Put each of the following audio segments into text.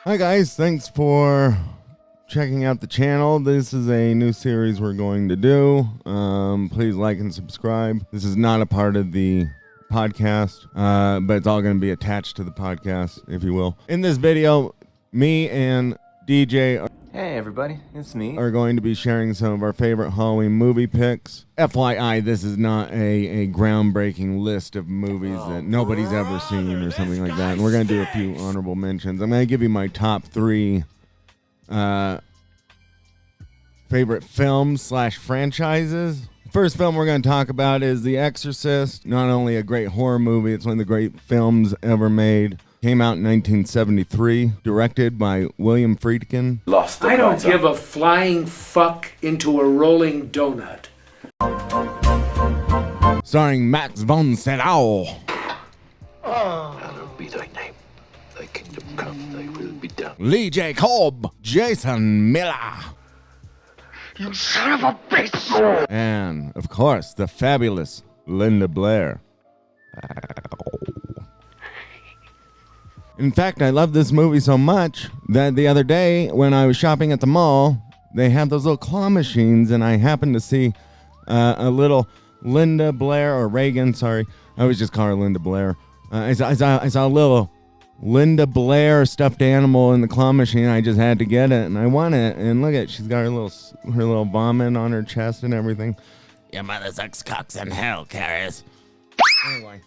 Hi guys, thanks for checking out the channel. This is a new series we're going to do. Please like and subscribe. This is not a part of the podcast, but it's all going to be attached to the podcast, if you will. In this video, me and DJ Hey everybody, it's me. are going to be sharing some of our favorite Halloween movie picks. FYI, this is not a groundbreaking list of movies that nobody's ever seen or something like that. And we're going to do a few honorable mentions. I'm going to give you my top three favorite films / franchises. First film we're going to talk about is The Exorcist. Not only a great horror movie, it's one of the great films ever made. Came out in 1973, directed by William Friedkin. I don't give a flying fuck into a rolling donut. Starring Max von Sydow. Hallowed be thy name. Thy kingdom come, thy will be done. Lee J. Cobb. Jason Miller. You son of a bitch! And, of course, the fabulous Linda Blair. In fact, I love this movie so much that the other day when I was shopping at the mall, they had those little claw machines, and I happened to see a little Linda Blair, or Reagan, sorry. I always just call her Linda Blair. I saw a little Linda Blair stuffed animal in the claw machine. I just had to get it, and I want it. And look at, she's got her little vomit on her chest and everything. Your mother sucks cocks in hell, Karis. Anyway.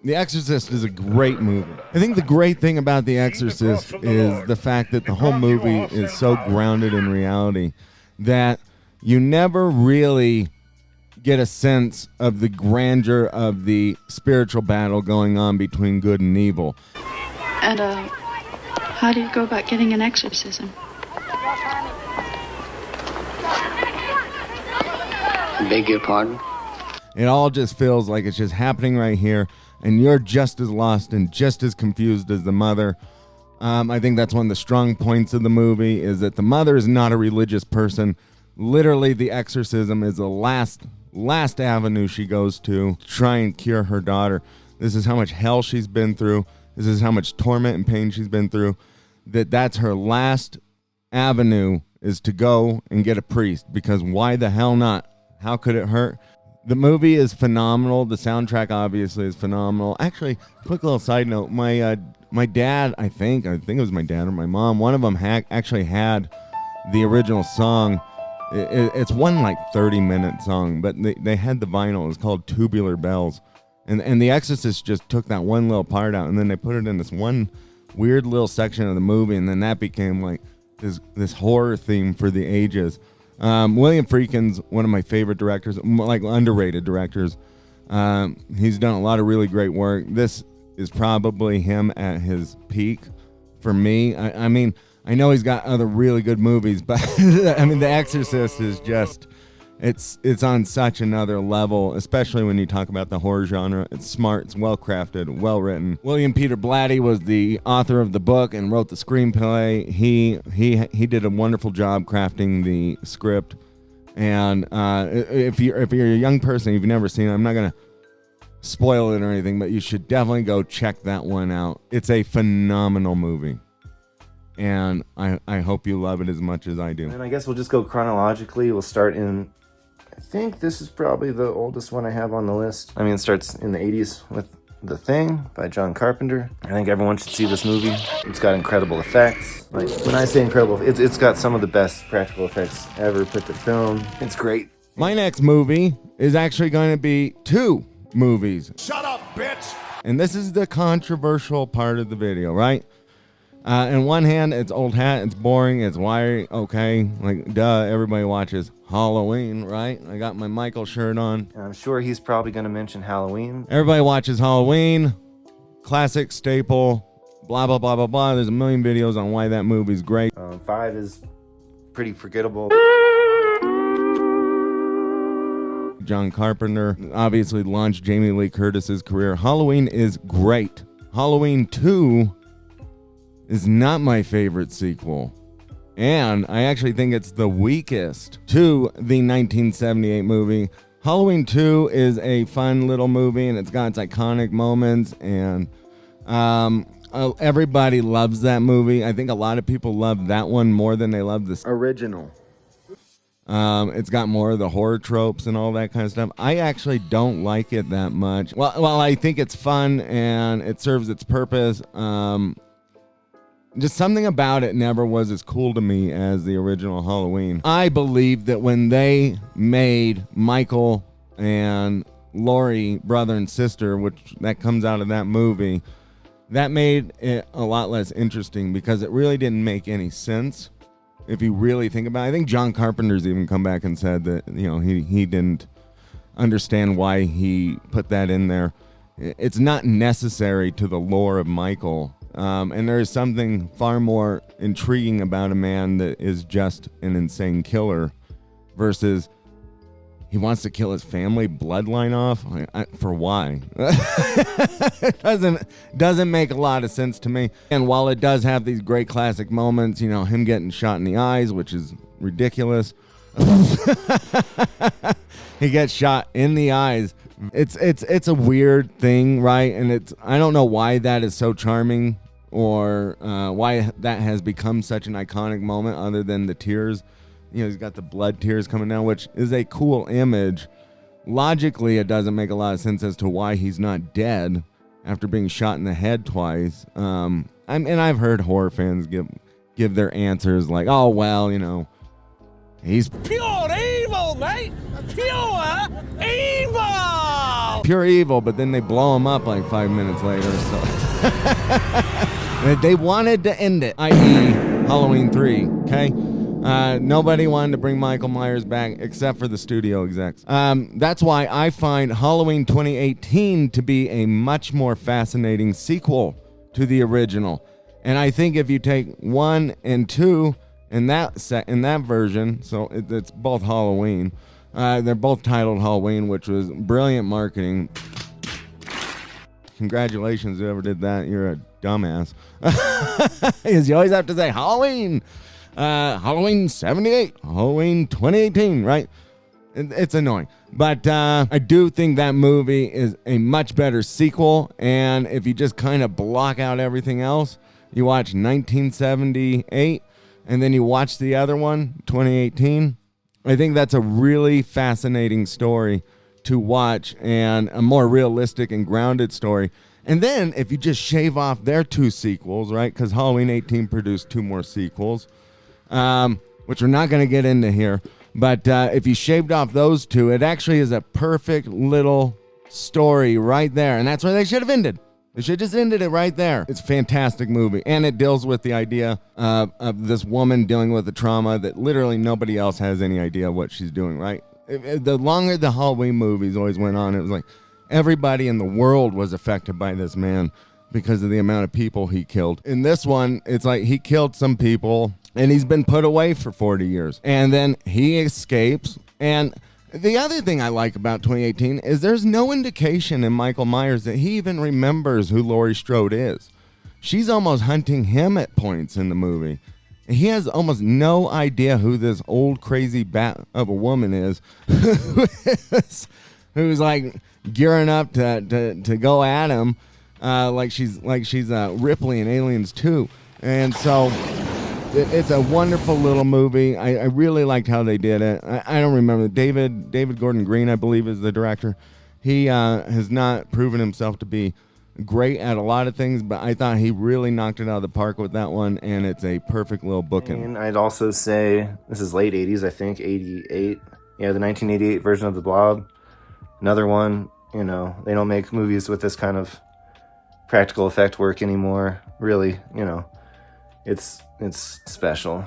The Exorcist is a great movie. I think the great thing about The Exorcist is the fact that the whole movie is so grounded in reality that you never really get a sense of the grandeur of the spiritual battle going on between good and evil. And, how do you go about getting an exorcism? Beg your pardon? It all just feels like it's just happening right here, and you're just as lost and just as confused as the mother. I think that's one of the strong points of the movie, is that the mother is not a religious person. Literally, the exorcism is the last avenue she goes to try and cure her daughter. This is how much hell she's been through. This is how much torment and pain she's been through. That's her last avenue, is to go and get a priest, because why the hell not? How could it hurt? The movie is phenomenal. The soundtrack obviously is phenomenal. Actually, quick little side note: my dad, I think it was my dad or my mom. One of them actually had the original song. It's one like 30-minute song, but they had the vinyl. It was called Tubular Bells, and The Exorcist just took that one little part out, and then they put it in this one weird little section of the movie, and then that became like this horror theme for the ages. William Friedkin's one of my favorite directors, like underrated directors. He's done a lot of really great work. This is probably him at his peak for me. I mean, I know he's got other really good movies, but I mean, The Exorcist is just, it's on such another level, especially when you talk about the horror genre. It's smart, it's well crafted, well written. William Peter Blatty was the author of the book and wrote the screenplay. He did a wonderful job crafting the script. And if you're a young person, if you've never seen it, I'm not gonna spoil it or anything, but you should definitely go check that one out. It's a phenomenal movie, and I hope you love it as much as I do. And I guess we'll just go chronologically. We'll start in, I think this is probably the oldest one I have on the list. I mean, it starts in the 80s with The Thing by John Carpenter. I think everyone should see this movie. It's got incredible effects. Like, when I say incredible, it's got some of the best practical effects ever put to film. It's great. My next movie is actually going to be two movies. Shut up, bitch! And this is the controversial part of the video, right? In one hand, it's old hat, it's boring, it's why, okay, like, duh, everybody watches Halloween, right? I got my Michael shirt on. And I'm sure he's probably going to mention Halloween. Everybody watches Halloween, classic, staple, blah, blah, blah, blah, blah. There's a million videos on why that movie's great. 5 is pretty forgettable. John Carpenter obviously launched Jamie Lee Curtis's career. Halloween is great. Halloween 2 is not my favorite sequel. And I actually think it's the weakest to the 1978 movie. Halloween 2 is a fun little movie, and it's got its iconic moments, and everybody loves that movie. I think a lot of people love that one more than they love the original. It's got more of the horror tropes and all that kind of stuff. I actually don't like it that much. Well, I think it's fun and it serves its purpose. Just something about it never was as cool to me as the original Halloween. I believe that when they made Michael and Laurie brother and sister, which that comes out of that movie, that made it a lot less interesting because it really didn't make any sense if you really think about it. I think John Carpenter's even come back and said that, you know, he didn't understand why he put that in there. It's not necessary to the lore of Michael. And there is something far more intriguing about a man that is just an insane killer versus he wants to kill his family bloodline off. For why? It doesn't make a lot of sense to me. And while it does have these great classic moments, you know, him getting shot in the eyes, which is ridiculous. He gets shot in the eyes. It's a weird thing, right? And I don't know why that is so charming or why that has become such an iconic moment other than the tears. You know, he's got the blood tears coming down, which is a cool image. Logically, it doesn't make a lot of sense as to why he's not dead after being shot in the head twice. And I've heard horror fans give their answers like, oh, well, you know, he's pure evil, mate! Pure evil! Pure evil, but then they blow him up like 5 minutes later. So they wanted to end it, i.e. Halloween 3, okay? Nobody wanted to bring Michael Myers back except for the studio execs. That's why I find Halloween 2018 to be a much more fascinating sequel to the original. And I think if you take 1 and 2 in that version, so it's both Halloween. They're both titled Halloween, which was brilliant marketing. Congratulations, whoever did that. You're a dumbass. Because you always have to say Halloween. Halloween 78, Halloween 2018, right? It's annoying. But I do think that movie is a much better sequel. And if you just kind of block out everything else, you watch 1978, and then you watch the other one, 2018. I think that's a really fascinating story to watch and a more realistic and grounded story. And then if you just shave off their 2 sequels, right? Because Halloween 18 produced 2 more sequels, which we're not going to get into here. But if you shaved off those 2, it actually is a perfect little story right there. And that's where they should have ended. They should have just ended it right there. It's a fantastic movie. And it deals with the idea of this woman dealing with the trauma that literally nobody else has any idea what she's doing, right? The longer the Halloween movies always went on, it was like everybody in the world was affected by this man because of the amount of people he killed. In this one, it's like he killed some people and he's been put away for 40 years. And then he escapes. And the other thing I like about 2018 is there's no indication in Michael Myers that he even remembers who Laurie Strode is. She's almost hunting him at points in the movie. He has almost no idea who this old crazy bat of a woman is who's like gearing up to go at him like she's Ripley in Aliens 2. And so it's a wonderful little movie. I really liked how they did it. I don't remember. David Gordon Green, I believe, is the director. He has not proven himself to be great at a lot of things, but I thought he really knocked it out of the park with that one, and it's a perfect little bookend. And I'd also say this is late 80s, I think, 88. Yeah, the 1988 version of The Blob. Another one, you know, they don't make movies with this kind of practical effect work anymore. Really, you know, it's special.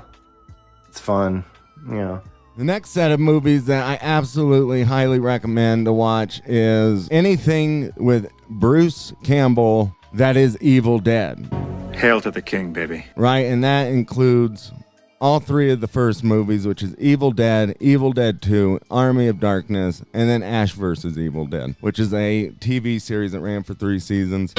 It's fun, you know. The next set of movies that I absolutely highly recommend to watch is anything with Bruce Campbell that is Evil Dead. Hail to the king, baby. Right, and that includes all 3 of the first movies, which is Evil Dead 2, Army of Darkness, and then Ash vs. Evil Dead, which is a TV series that ran for 3 seasons.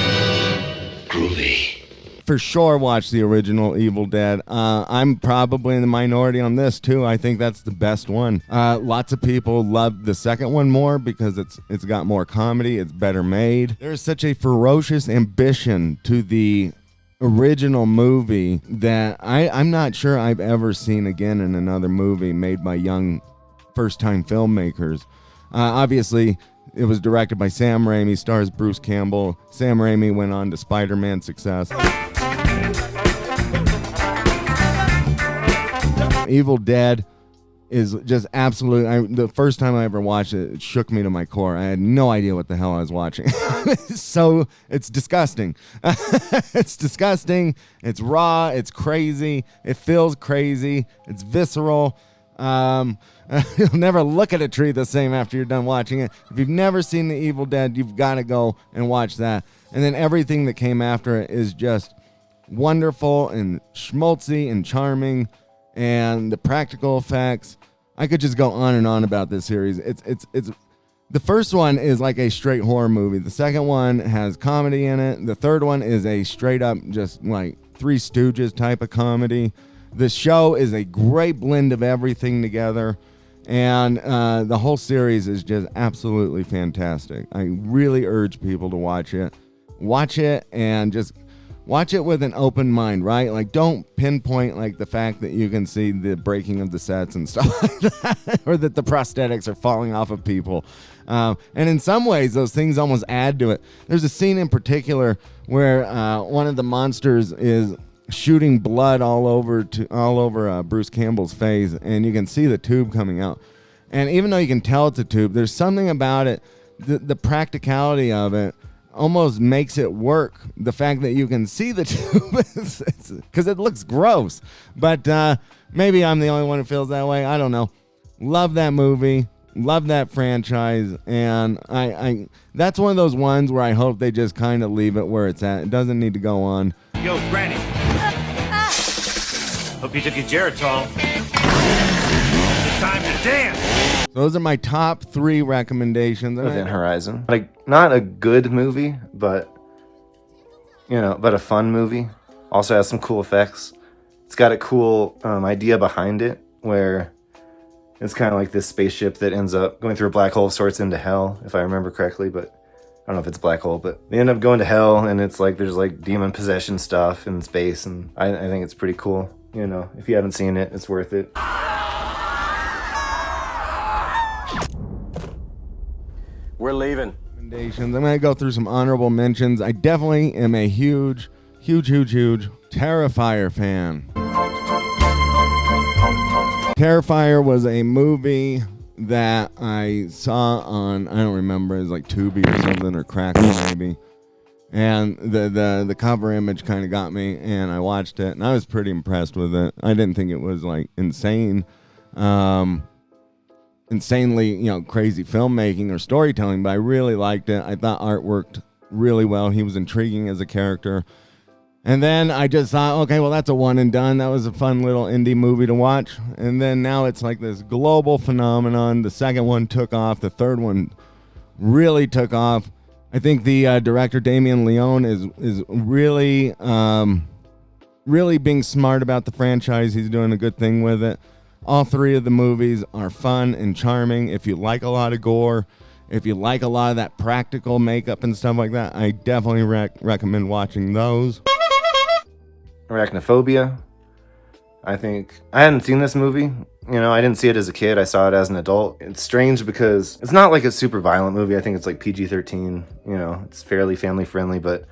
Groovy. For sure watch the original Evil Dead. I'm probably in the minority on this too. I think that's the best one. Lots of people love the second one more because it's got more comedy, it's better made. There's such a ferocious ambition to the original movie that I'm not sure I've ever seen again in another movie made by young first-time filmmakers. Obviously, it was directed by Sam Raimi, stars Bruce Campbell. Sam Raimi went on to Spider-Man success. Evil Dead is just absolute. The first time I ever watched it, it shook me to my core. I had no idea what the hell I was watching. So it's disgusting. It's disgusting. It's raw. It's crazy. It feels crazy. It's visceral. You'll never look at a tree the same after you're done watching it. If you've never seen The Evil Dead, you've got to go and watch that. And then everything that came after it is just wonderful and schmaltzy and charming. And the practical effects, I could just go on and on about this series. It's the first one is like a straight horror movie. The second one has comedy in it. The third one is a straight up just like Three Stooges type of comedy. The show is a great blend of everything together, and the whole series is just absolutely fantastic. I really urge people to watch it. Watch it and just watch it with an open mind, right? Like, don't pinpoint like the fact that you can see the breaking of the sets and stuff like that, or that the prosthetics are falling off of people. And in some ways, those things almost add to it. There's a scene in particular where one of the monsters is shooting blood all over Bruce Campbell's face, and you can see the tube coming out. And even though you can tell it's a tube, there's something about it, the practicality of it, almost makes it work. The fact that you can see the tube, because it looks gross. But maybe I'm the only one who feels that way. I don't know. Love that movie. Love that franchise. And I that's one of those ones where I hope they just kind of leave it where it's at. It doesn't need to go on. Yo, Granny. Hope you took your Geritol. It's time to dance. Those are my top 3 recommendations. Within Horizon. Like, not a good movie, but a fun movie. Also has some cool effects. It's got a cool idea behind it, where it's kind of like this spaceship that ends up going through a black hole of sorts into hell, if I remember correctly, but I don't know if it's a black hole, but they end up going to hell, and it's like there's like demon possession stuff in space, and I think it's pretty cool. If you haven't seen it, it's worth it. We're leaving. I'm going to go through some honorable mentions. I definitely am a huge Terrifier fan. Terrifier was a movie that I saw on, I don't remember, it was like Tubi or something, or Crackle maybe. And the cover image kind of got me, and I watched it, and I was pretty impressed with it. I didn't think it was like insanely, crazy filmmaking or storytelling, but I really liked it. I thought art worked really well. He was intriguing as a character. And then I just thought, okay, well, that's a one and done. That was a fun little indie movie to watch. And then now it's like this global phenomenon. The second one took off. The third one really took off. I think the director, Damien Leone, is really, really being smart about the franchise. He's doing a good thing with it. All 3 of the movies are fun and charming. If you like a lot of gore, if you like a lot of that practical makeup and stuff like that, I definitely recommend watching those. Arachnophobia. I think I hadn't seen this movie. I didn't see it as a kid. I saw it as an adult. It's strange because it's not like a super violent movie. I think it's like PG-13. It's fairly family friendly, but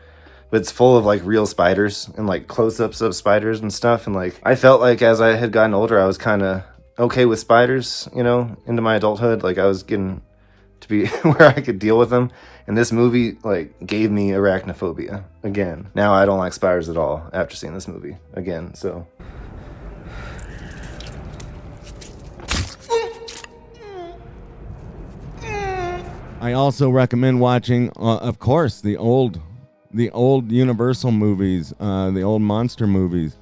it's full of like real spiders and like close-ups of spiders and stuff. And like I felt like as I had gotten older, I was kind of okay with spiders. Into my adulthood, like I was getting to be where I could deal with them. And this movie like gave me arachnophobia again. Now I don't like spiders at all after seeing this movie again. So. I also recommend watching, of course, the old Universal movies, the old monster movies,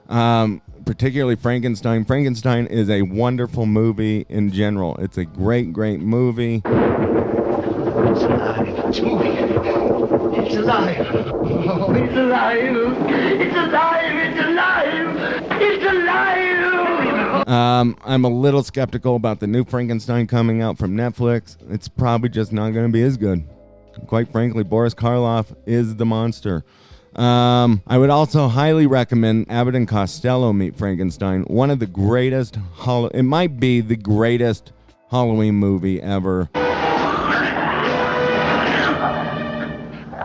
particularly Frankenstein. Frankenstein is a wonderful movie in general. It's a great movie. It's alive. It's moving. It's alive. Oh, it's alive. It's alive. It's alive. It's alive. I'm a little skeptical about the new Frankenstein coming out from Netflix. It's probably just not going to be as good. Quite frankly, Boris Karloff is the monster. I would also highly recommend Abbott and Costello Meet Frankenstein. One of the greatest, it might be the greatest Halloween movie ever.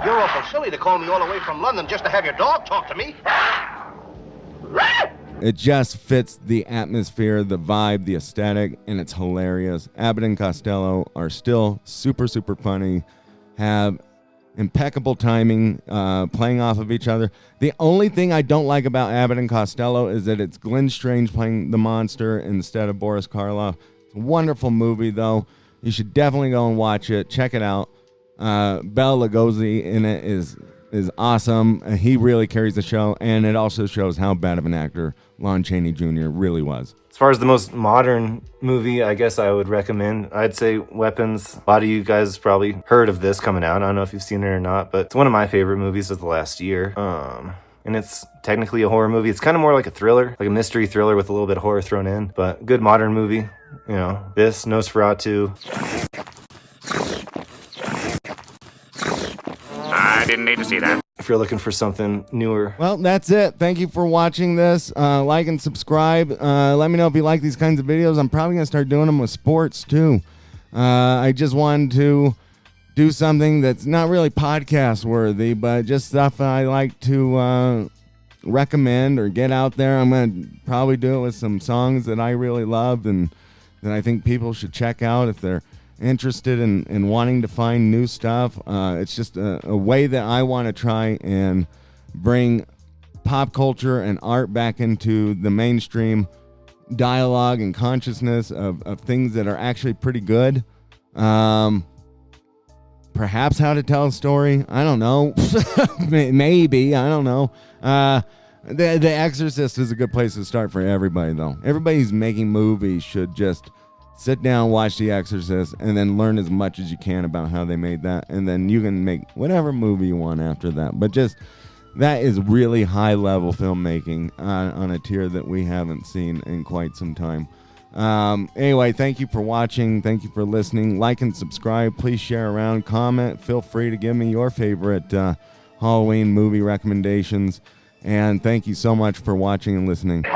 You're awful silly to call me all the way from London just to have your dog talk to me. It just fits the atmosphere, the vibe, the aesthetic, and it's hilarious. Abbott and Costello are still super, super funny, have impeccable timing, playing off of each other. The only thing I don't like about Abbott and Costello is that it's Glenn Strange playing the monster instead of Boris Karloff. It's a wonderful movie, though. You should definitely go and watch it. Check it out. Bela Lugosi in it is awesome. He really carries the show, and it also shows how bad of an actor Lon Chaney Jr. really was. As far as the most modern movie, I guess I would recommend, I'd say Weapons. A lot of you guys probably heard of this coming out. I don't know if you've seen it or not, but it's one of my favorite movies of the last year. And it's technically a horror movie. It's kind of more like a thriller, like a mystery thriller with a little bit of horror thrown in, but good modern movie. You know, this, Nosferatu. I didn't need to see that. If you're looking for something newer. Well, that's it. Thank you for watching this. Like and subscribe. Let me know if you like these kinds of videos. I'm probably going to start doing them with sports, too. I just wanted to do something that's not really podcast worthy, but just stuff I like to recommend or get out there. I'm going to probably do it with some songs that I really love and that I think people should check out if they're interested in wanting to find new stuff. It's just a way that I want to try and bring pop culture and art back into the mainstream dialogue and consciousness of things that are actually pretty good. Perhaps how to tell a story. I don't know. Maybe. I don't know. The Exorcist is a good place to start for everybody, though. Everybody who's making movies should just sit down, watch The Exorcist, and then learn as much as you can about how they made that. And then you can make whatever movie you want after that. But just, that is really high-level filmmaking on a tier that we haven't seen in quite some time. Anyway, thank you for watching. Thank you for listening. Like and subscribe. Please share around. Comment. Feel free to give me your favorite Halloween movie recommendations. And thank you so much for watching and listening.